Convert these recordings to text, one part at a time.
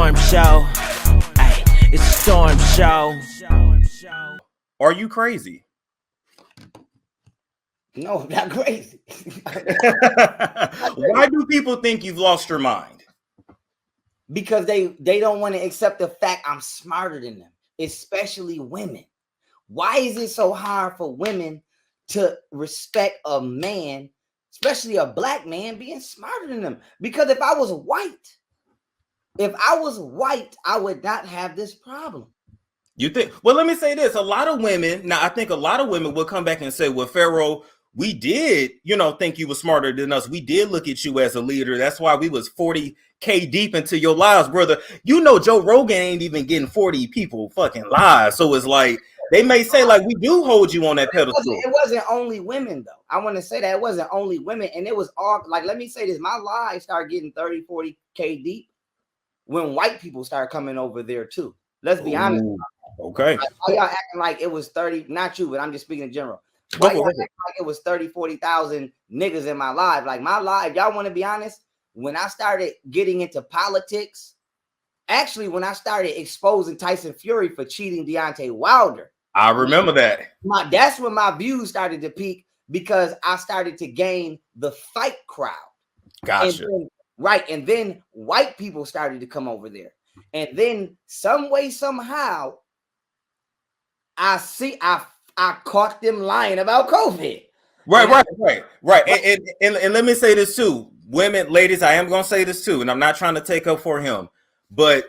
storm show. Ay, it's a storm show. Are you crazy? No, not crazy. Why do people think you've lost your mind? Because they don't want to accept the fact I'm smarter than them, especially women. Why is it so hard for women to respect a man, especially a black man, being smarter than them? Because if I was white, I would not have this problem. You think? Well, let me say this. A lot of women, now I think a lot of women will come back and say, well, Pharaoh, we did, think you were smarter than us. We did look at you as a leader. That's why we was 40K deep into your lives, brother. Joe Rogan ain't even getting 40 people fucking lives. So it's like, they may say like, we do hold you on that pedestal. It wasn't only women though. I want to say that it wasn't only women. And it was all like, let me say this. My lives started getting 30, 40K deep when white people started coming over there too. Let's be honest. Okay. Like, y'all acting like it was 30, not you, but I'm just speaking in general. Why y'all acting like it was 30, 40,000 niggas in my life? Like my life, y'all want to be honest? When I started getting into politics, actually, when I started exposing Tyson Fury for cheating Deontay Wilder, I remember that. That's when my views started to peak because I started to gain the fight crowd. Gotcha. And then white people started to come over there. And then some way, somehow, I caught them lying about COVID. Right. And let me say this too. Women, ladies, I am going to say this too. And I'm not trying to take up for him. But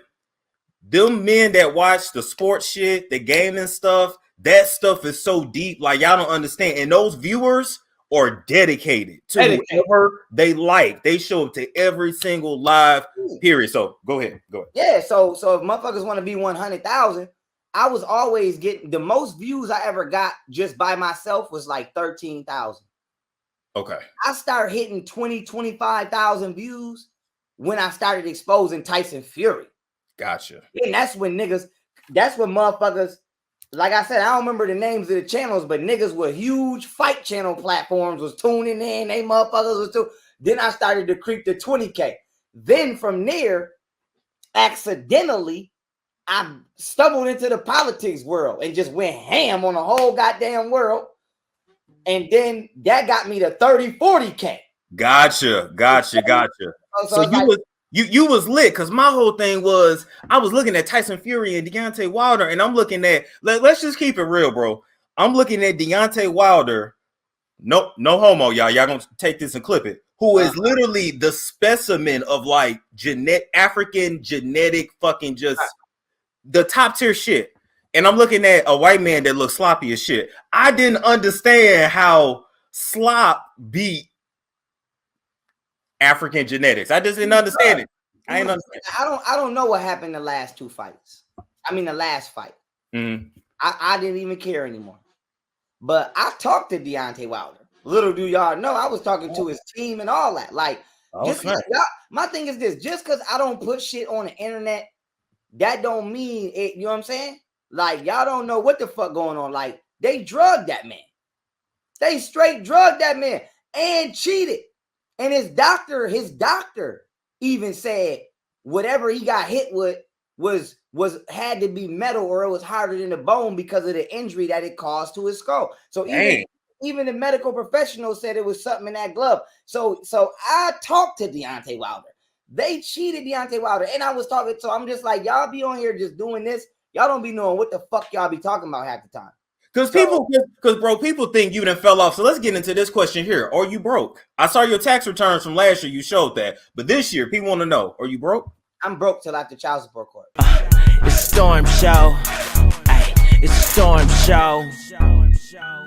them men that watch the sports shit, the gaming stuff, that stuff is so deep. Like, y'all don't understand. And those viewers are dedicated to whoever they like. They show up to every single live period. So go ahead. Yeah. So if motherfuckers want to be 100,000, I was always getting the most views I ever got just by myself was like 13,000. Okay. I started hitting 20, 25,000 views when I started exposing Tyson Fury. Gotcha. And that's when motherfuckers, like I said, I don't remember the names of the channels, but niggas with huge fight channel platforms was tuning in. They motherfuckers was too. Then I started to creep to 20K. Then from there, accidentally, I stumbled into the politics world and just went ham on the whole goddamn world. And then that got me to 30, 40K. Gotcha. So you was lit, because my whole thing was I was looking at Tyson Fury and Deontay Wilder, and I'm looking at, let's just keep it real, bro. I'm looking at Deontay Wilder, no homo, y'all gonna take this and clip it, who is literally the specimen of like African genetic fucking just the top tier shit. And I'm looking at a white man that looks sloppy as shit. I didn't understand how slop beat African genetics. I just didn't understand it. I didn't understand. I don't know what happened the last two fights. I mean, the last fight. Mm-hmm. I didn't even care anymore. But I talked to Deontay Wilder. Little do y'all know, I was talking to his team and all that. Like, my thing is this: just because I don't put shit on the internet, that don't mean it. You know what I'm saying? Like, y'all don't know what the fuck going on. Like, they drugged that man. They straight drugged that man and cheated. And his doctor even said whatever he got hit with was had to be metal, or it was harder than the bone because of the injury that it caused to his skull. So even the medical professional said it was something in that glove. So I talked to Deontay Wilder. They cheated Deontay Wilder, and I was talking. So I'm just like, y'all be on here just doing this. Y'all don't be knowing what the fuck y'all be talking about half the time. Because people think you done fell off. So let's get into this question here. Are you broke? I saw your tax returns from last year. You showed that. But this year, people want to know, are you broke? I'm broke till after child support court. It's a storm show. Ay, it's a storm show.